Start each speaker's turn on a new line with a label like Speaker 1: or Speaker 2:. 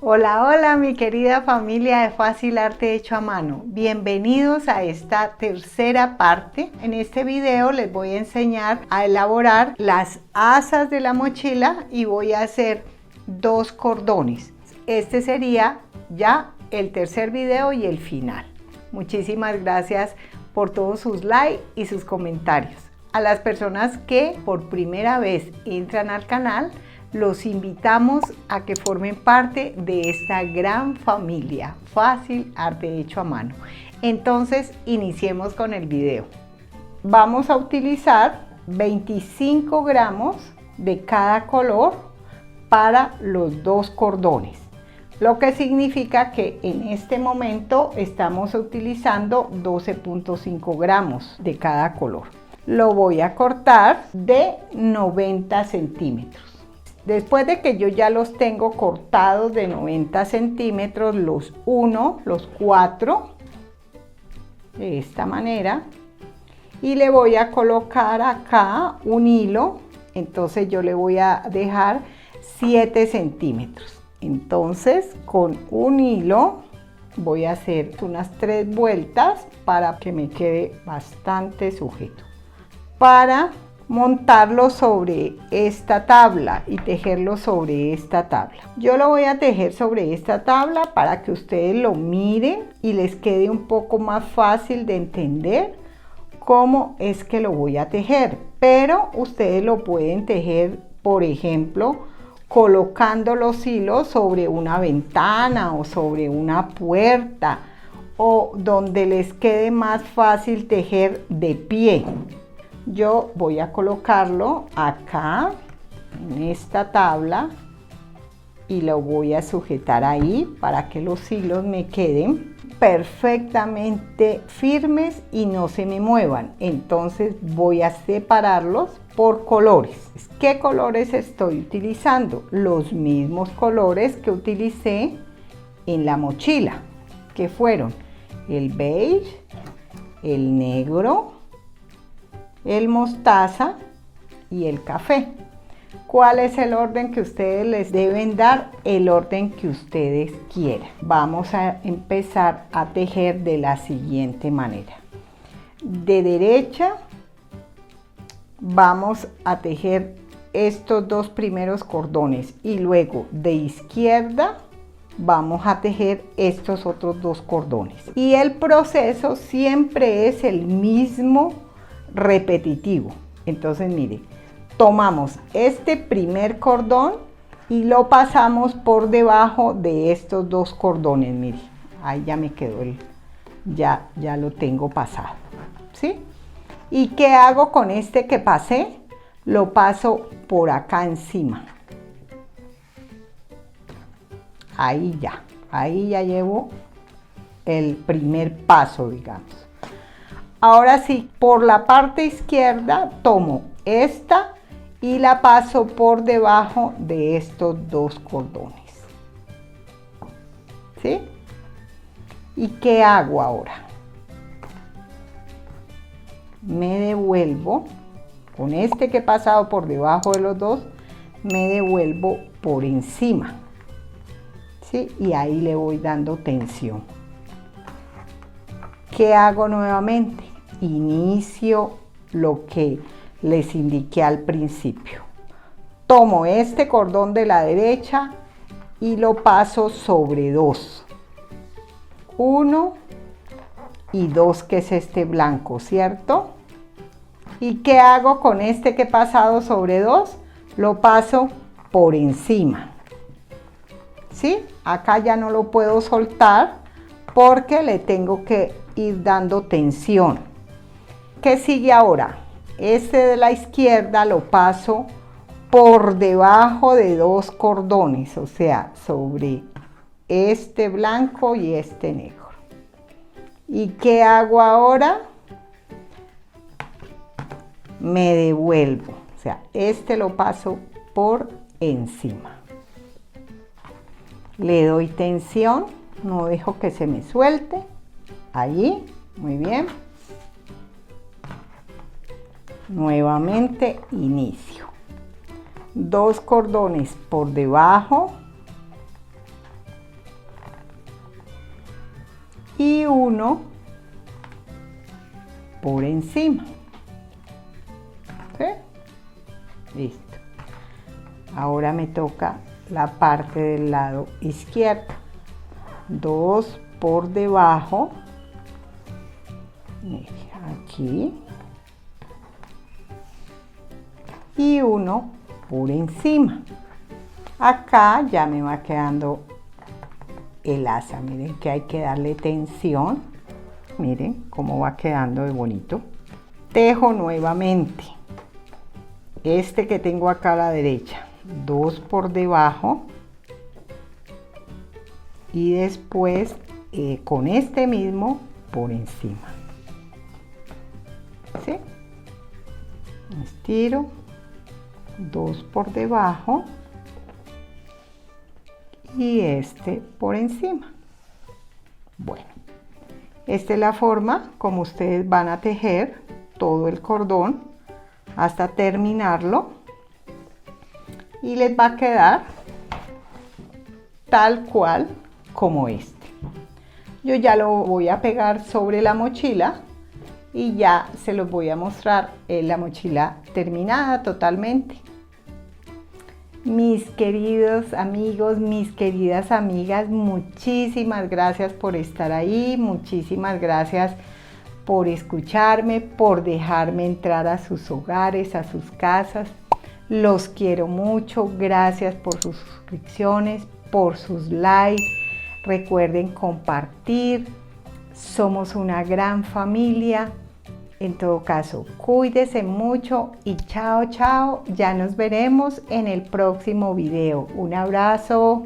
Speaker 1: Hola, hola mi querida familia de Fácil Arte Hecho a Mano. Bienvenidos a esta tercera parte. En este video les voy a enseñar a elaborar las asas de la mochila y voy a hacer 2 cordones. Este sería ya el tercer video y el final. Muchísimas gracias por todos sus likes y sus comentarios. A las personas que por primera vez entran al canal, los invitamos a que formen parte de esta gran familia Fácil Arte Hecho a Mano. Entonces, iniciemos con el video. Vamos a utilizar 25 gramos de cada color para los 2 cordones. Lo que significa que en este momento estamos utilizando 12.5 gramos de cada color. Lo voy a cortar de 90 centímetros. Después de que yo ya los tengo cortados de 90 centímetros, los 4, de esta manera, y le voy a colocar acá un hilo, entonces yo le voy a dejar 7 centímetros. Entonces con un hilo voy a hacer unas 3 vueltas para que me quede bastante sujeto. Para montarlo sobre esta tabla y tejerlo sobre esta tabla. Yo lo voy a tejer sobre esta tabla para que ustedes lo miren y les quede un poco más fácil de entender cómo es que lo voy a tejer, pero ustedes lo pueden tejer, por ejemplo, colocando los hilos sobre una ventana o sobre una puerta o donde les quede más fácil tejer de pie. Yo voy a colocarlo acá en esta tabla y lo voy a sujetar ahí para que los hilos me queden perfectamente firmes y no se me muevan. Entonces voy a separarlos por colores. ¿Qué colores estoy utilizando? Los mismos colores que utilicé en la mochila, que fueron el beige, el negro, el mostaza y el café. ¿Cuál es el orden que ustedes les deben dar? El orden que ustedes quieran. Vamos a empezar a tejer de la siguiente manera. De derecha vamos a tejer estos 2 primeros cordones y luego de izquierda vamos a tejer estos otros 2 cordones. Y el proceso siempre es el mismo, repetitivo. Entonces mire, tomamos este primer cordón y lo pasamos por debajo de estos 2 cordones. Mire, ahí ya me quedó ya lo tengo pasado, ¿sí? ¿Y qué hago con este que pasé? Lo paso por acá encima. Ahí ya llevo el primer paso, digamos. Ahora sí, por la parte izquierda tomo esta y la paso por debajo de estos 2 cordones. ¿Sí? ¿Y qué hago ahora? Me devuelvo, con este que he pasado por debajo de los 2, me devuelvo por encima. ¿Sí? Y ahí le voy dando tensión. ¿Qué hago nuevamente? Inicio lo que les indiqué al principio. Tomo este cordón de la derecha y lo paso sobre 2. 1 y 2, que es este blanco, ¿cierto? ¿Y qué hago con este que he pasado sobre 2? Lo paso por encima. ¿Sí? Acá ya no lo puedo soltar porque le tengo que ir dando tensión. ¿Qué sigue ahora? Este de la izquierda lo paso por debajo de 2 cordones, o sea, sobre este blanco y este negro. ¿Y qué hago ahora? Me devuelvo, o sea, este lo paso por encima. Le doy tensión, no dejo que se me suelte. Allí, muy bien. Nuevamente inicio. 2 cordones por debajo y uno por encima. ¿Sí? Listo. Ahora me toca la parte del lado izquierdo. 2 por debajo, aquí, y uno por encima. Acá ya me va quedando el asa. Miren que hay que darle tensión. Miren cómo va quedando de bonito. Tejo nuevamente este que tengo acá a la derecha, 2 por debajo, y después con este mismo por encima. ¿Sí? Estiro, 2 por debajo y este por encima. Bueno, esta es la forma como ustedes van a tejer todo el cordón hasta terminarlo, y les va a quedar tal cual como este. Yo ya lo voy a pegar sobre la mochila y ya se los voy a mostrar la mochila terminada totalmente. Mis queridos amigos, mis queridas amigas, muchísimas gracias por estar ahí, muchísimas gracias por escucharme, por dejarme entrar a sus hogares, a sus casas. Los quiero mucho, gracias por sus suscripciones, por sus likes. Recuerden compartir, somos una gran familia. En todo caso, cuídense mucho y chao, chao. Ya nos veremos en el próximo video. Un abrazo.